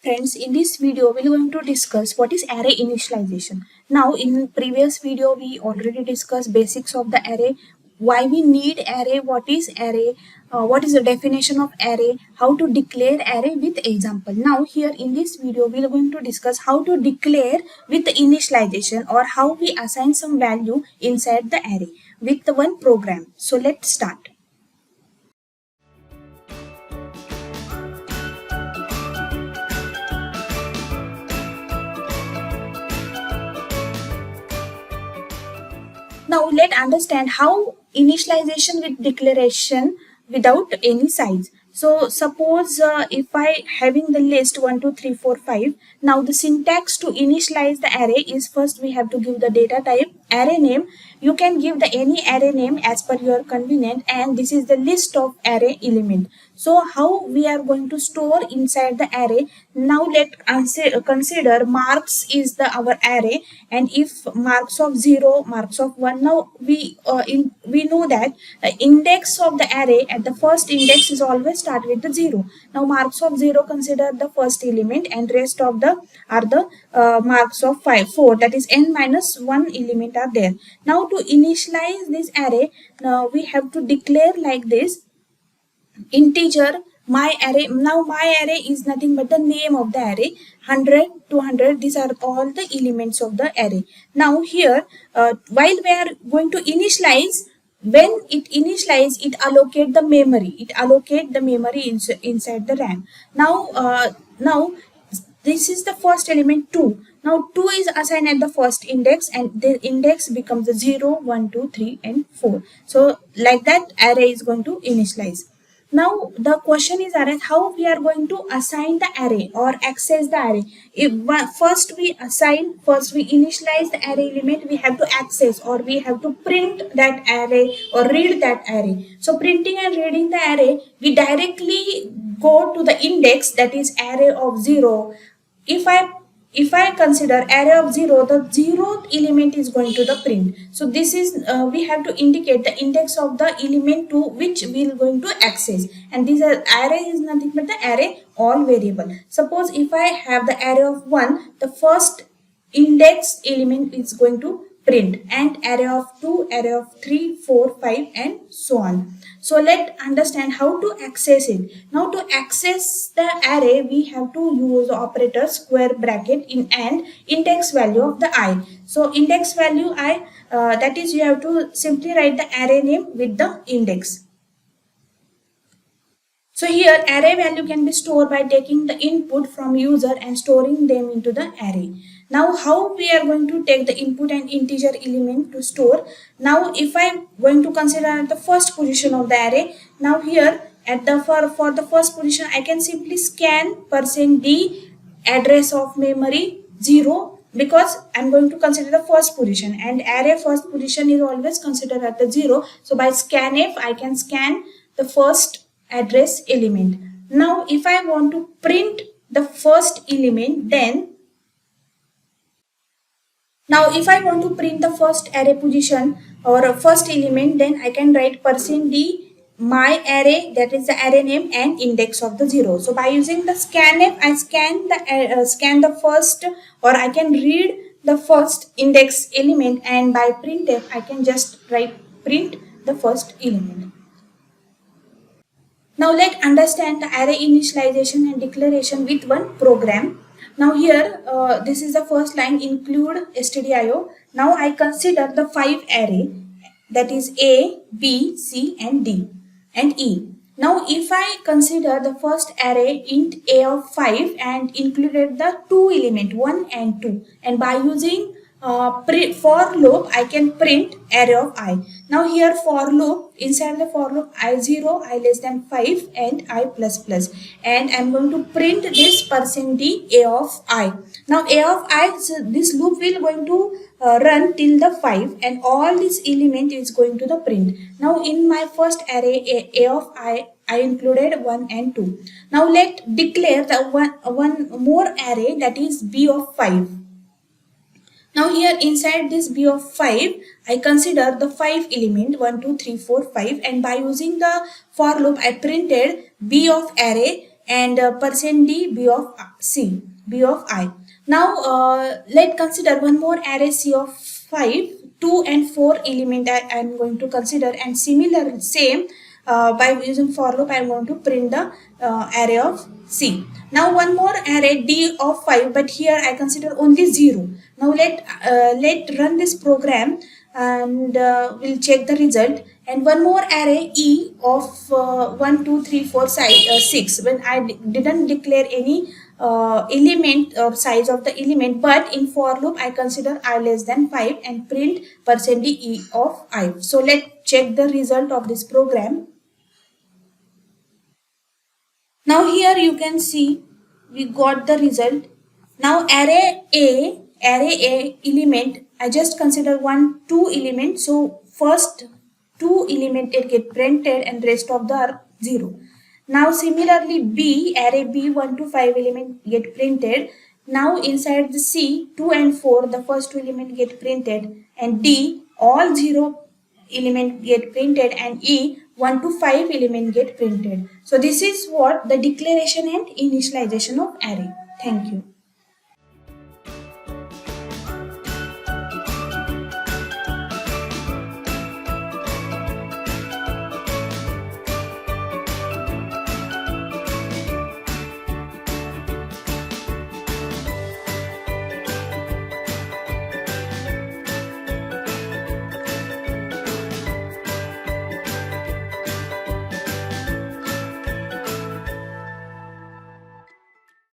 Friends, in this video we are going to discuss what is array initialization. Now in previous video we already discussed basics of the array, why we need array, what is array, what is the definition of array, how to declare array with example. Now here in this video we are going to discuss how to declare with the initialization, or how we assign some value inside the array with the one program. So let's start. Now let's understand how initialization with declaration without any size. So suppose if I having the list 1, 2, 3, 4, 5. Now the syntax to initialize the array is, first we have to give the data type, array name. You can give the any array name as per your convenience, and this is the list of array element. So how we are going to store inside the array? Now let consider marks is the our array, and if marks of 0, marks of 1. Now we know that the index of the array at the first index is always start with the 0. Now marks of 0 consider the first element, and rest of the are the marks of 4, that is n minus 1 element are there. Now to initialize this array, now we have to declare like this: integer my array. Now my array is nothing but the name of the array, 100, 200, these are all the elements of the array. Now here while we are going to initialize, when it initialize, it allocate the memory, inside the RAM. Now this is the first element 2. Now 2 is assigned at the first index, and the index becomes the 0, 1, 2, 3 and 4. So like that array is going to initialize. Now the question is asked, how we are going to assign the array or access the array. If first we initialize the array element, we have to access, or we have to print that array or read that array. So printing and reading the array, we directly go to the index, that is array of 0. If I consider array of 0, the 0th element is going to the print. So this is we have to indicate the index of the element to which we are going to access, and this array is nothing but the array all variable. Suppose if I have the array of 1, the first index element is going to print, and array of 2, array of 3, 4, 5 and so on. So let's understand how to access it. Now to access the array, we have to use operator square bracket in and index value of the I. So index value I, that is you have to simply write the array name with the index. So here array value can be stored by taking the input from user and storing them into the array. Now how we are going to take the input and integer element to store? Now if I am going to consider the first position of the array, now here at the for the first position I can simply scan %d address of memory 0, because I am going to consider the first position, and array first position is always considered at the 0. So by scanf I can scan the first address element. Now if I want to print the first element, then now if I want to print the first array position or first element, then I can write %d my array, that is the array name and index of the 0. So by using the scanf, I scan the first, or I can read the first index element, and by printf I can just write print the first element. Now let's understand the array initialization and declaration with one program. Now here this is the first line, include stdio. Now I consider the 5 array, that is A, B, C and D and E. Now if I consider the first array int A of 5 and included the 2 element 1 and 2, and by using for loop I can print array of I. Now here for loop, inside the for loop I0, I less than 5 and I plus plus, and I'm going to print this %d A of I. Now A of I, so this loop will going to run till the 5, and all this element is going to the print. Now in my first array A of I included 1 and 2. Now let declare the one more array, that is B of 5. Now here inside this B of 5, I consider the 5 element 1, 2, 3, 4, 5, and by using the for loop I printed B of array and percent D B of C, B of I. Now let's consider one more array C of 5, 2 and 4 element I am going to consider, and similar same by using for loop I am going to print the array of C. Now one more array D of 5, but here I consider only 0. Now let run this program and we'll check the result. And one more array E of 1 2 3 4 size 6, when I didn't declare any element or size of the element, but in for loop I consider I less than 5 and print percent D E of I. So let's check the result of this program. Now here you can see we got the result. Now array A element, I just consider 1 2 element, so first 2 element it get printed and rest of the are 0. Now similarly B, array B 1 to 5 element get printed. Now inside the C 2 and 4 the first two element get printed, and D all 0 element get printed, and E 1 to 5 element get printed. So this is what the declaration and initialization of array. Thank you.